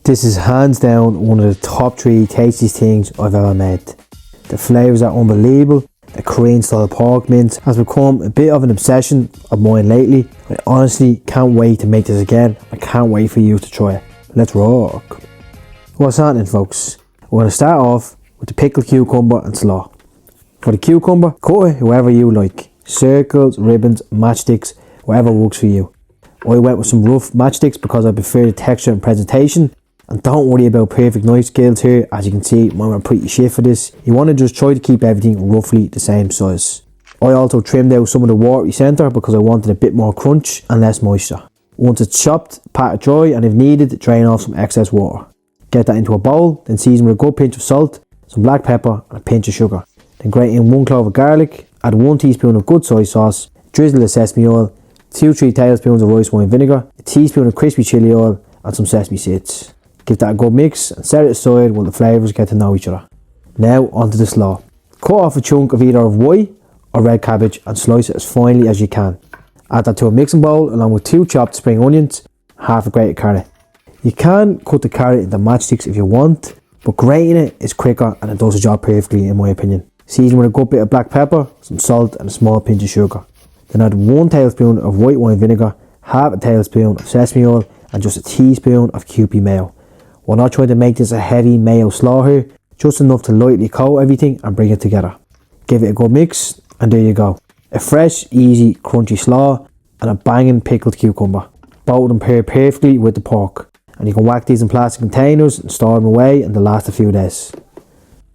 This is hands down one of the top 3 tastiest things I've ever made. The flavours are unbelievable. The Korean style pork mince has become a bit of an obsession of mine lately. I honestly can't wait to make this again. I can't wait for you to try it. Let's rock. What's happening, folks? We're going to start off with the pickled cucumber and slaw. For the cucumber, cut it however you like. Circles, ribbons, matchsticks, whatever works for you. I went with some rough matchsticks because I prefer the texture and presentation. And don't worry about perfect knife skills here. As you can see, mine were pretty shit for this. You want to just try to keep everything roughly the same size. I also trimmed out some of the watery centre because I wanted a bit more crunch and less moisture. Once it's chopped, pat it dry, and if needed, drain off some excess water. Get that into a bowl, then season with a good pinch of salt, some black pepper and a pinch of sugar. Then grate in 1 clove of garlic, add 1 teaspoon of good soy sauce, drizzle of sesame oil, 2-3 tablespoons of rice wine vinegar, a teaspoon of crispy chilli oil and some sesame seeds. Give that a good mix and set it aside while the flavours get to know each other. Now onto the slaw. Cut off a chunk of either of white or red cabbage and slice it as finely as you can. Add that to a mixing bowl along with 2 chopped spring onions, half a grated carrot. You can cut the carrot into matchsticks if you want, but grating it is quicker and it does the job perfectly in my opinion. Season with a good bit of black pepper, some salt and a small pinch of sugar. Then add 1 tablespoon of white wine vinegar, half a tablespoon of sesame oil and just a teaspoon of kewpie mayo. We're not trying to make this a heavy mayo slaw here, just enough to lightly coat everything and bring it together. Give it a good mix and there you go. A fresh, easy, crunchy slaw and a banging pickled cucumber. Both of them pair perfectly with the pork. And you can whack these in plastic containers and store them away and they'll last a few days.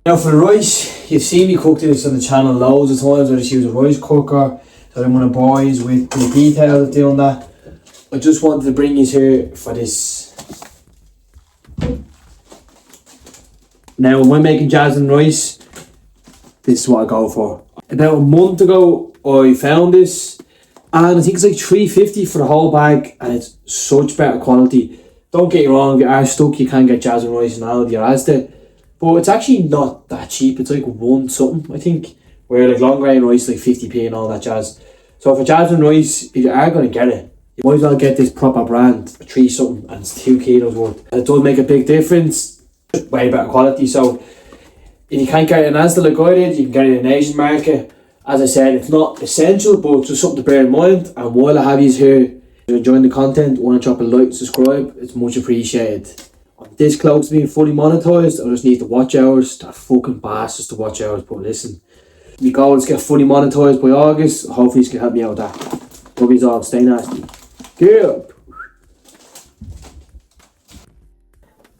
Now for the rice, you've seen me cook this on the channel loads of times. I just use a rice cooker. So I'm going to bore you with the details of doing that. I just wanted to bring you here for this. Now when making jasmine rice, this is what I go for. About a month ago I found this and I think it's like $3.50 for the whole bag and it's such better quality. Don't get me wrong, if you are stuck you can get jasmine rice in Aldi or Asda, but it's actually not that cheap. It's like 1 something I think, where like long grain rice like 50p and all that jazz. So for jasmine rice, if you are going to get it, you might as well get this proper brand for 3 something and it's 2 kilos worth. And it does make a big difference. Way better quality. So if you can't get it in Asda like I did, you can get it in an Asian market. As I said, it's not essential, but it's just something to bear in mind. And while I have you here, if you're enjoying the content, want to drop a like and subscribe, it's much appreciated. On this cloves being fully monetized, I just need the watch hours. They're fucking bastards to watch hours, but listen, my goal is to get fully monetized by August. Hopefully you can help me out with that. Love you all, stay nasty. Get up.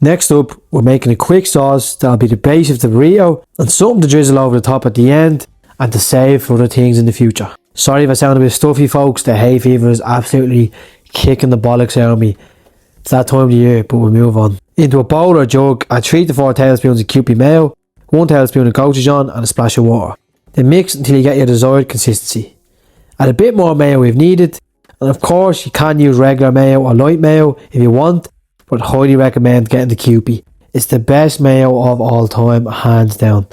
Next up, we're making a quick sauce that'll be the base of the burrito and something to drizzle over the top at the end and to save for other things in the future. Sorry if I sound a bit stuffy, folks. The hay fever is absolutely kicking the bollocks out of me. It's that time of the year, but we'll move on. Into a bowl or jug, add 3 to 4 tablespoons of kewpie mayo, 1 tablespoon of gochujang and a splash of water. Then mix until you get your desired consistency. Add a bit more mayo if needed, and of course you can use regular mayo or light mayo if you want, but highly recommend getting the kewpie. It's the best mayo of all time, hands down.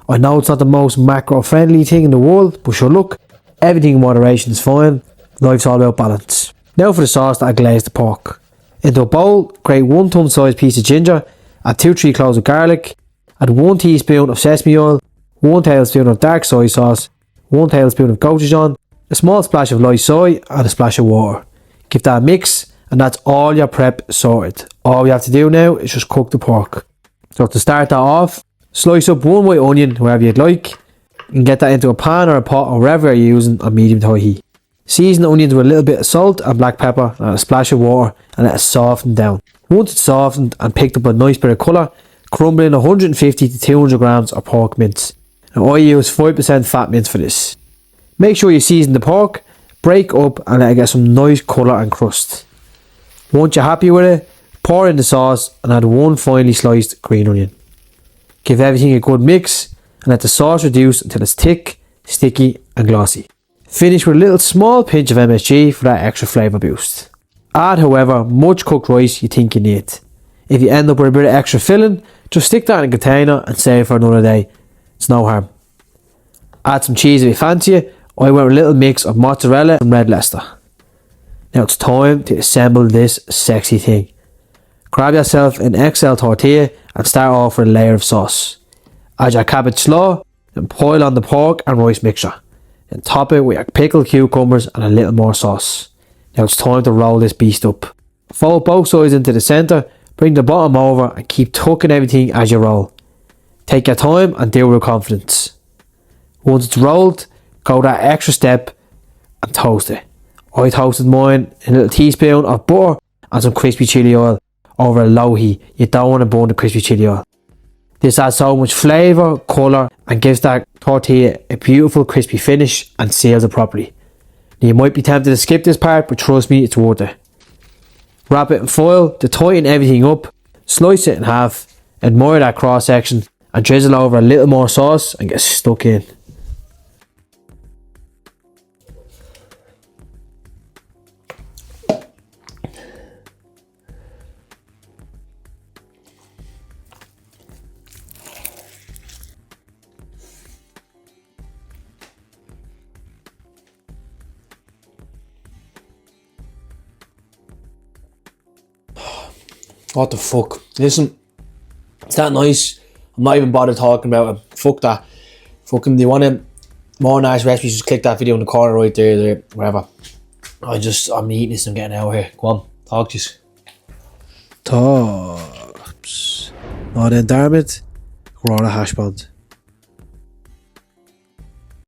I know it's not the most macro friendly thing in the world, but sure look, everything in moderation is fine. Life's all about balance. Now for the sauce that I glazed the pork. Into a bowl, grate 1 thumb-sized piece of ginger, add 2-3 cloves of garlic, add 1 teaspoon of sesame oil, 1 tablespoon of dark soy sauce, 1 tablespoon of gochujang, a small splash of light soy and a splash of water. Give that a mix. And that's all your prep sorted. All we have to do now is just cook the pork. So to start that off, slice up 1 white onion wherever you'd like. You can get that into a pan or a pot or wherever you're using on medium to high heat. Season the onions with a little bit of salt and black pepper and a splash of water and let it soften down. Once it's softened and picked up a nice bit of colour, crumble in 150 to 200 grams of pork mince. Now I use 5% fat mince for this. Make sure you season the pork, break up and let it get some nice colour and crust. Once you're happy with it, pour in the sauce and add 1 finely sliced green onion. Give everything a good mix and let the sauce reduce until it's thick, sticky and glossy. Finish with a little small pinch of MSG for that extra flavour boost. Add however much cooked rice you think you need. If you end up with a bit of extra filling, just stick that in a container and save for another day. It's no harm. Add some cheese if you fancy it. I went with a little mix of mozzarella and red Leicester. Now it's time to assemble this sexy thing. Grab yourself an XL tortilla and start off with a layer of sauce. Add your cabbage slaw, then pile on the pork and rice mixture. Then top it with your pickled cucumbers and a little more sauce. Now it's time to roll this beast up. Fold both sides into the centre, bring the bottom over and keep tucking everything as you roll. Take your time and do it with confidence. Once it's rolled, go that extra step and toast it. I toasted mine in a little teaspoon of butter and some crispy chilli oil over a low heat. You don't want to burn the crispy chilli oil. This adds so much flavour, colour and gives that tortilla a beautiful crispy finish and seals it properly. Now you might be tempted to skip this part, but trust me, it's worth it. Wrap it in foil to tighten everything up, slice it in half, admire that cross section and drizzle over a little more sauce and get stuck in. What the fuck? Listen, it's that nice. I'm not even bothered talking about it. Fuck that. Fucking, do you want more nice recipes? Just click that video in the corner right there, wherever. I'm eating this and getting out of here. Go on, talk to you. Tops. Now then, damn it, we're on a hash bond.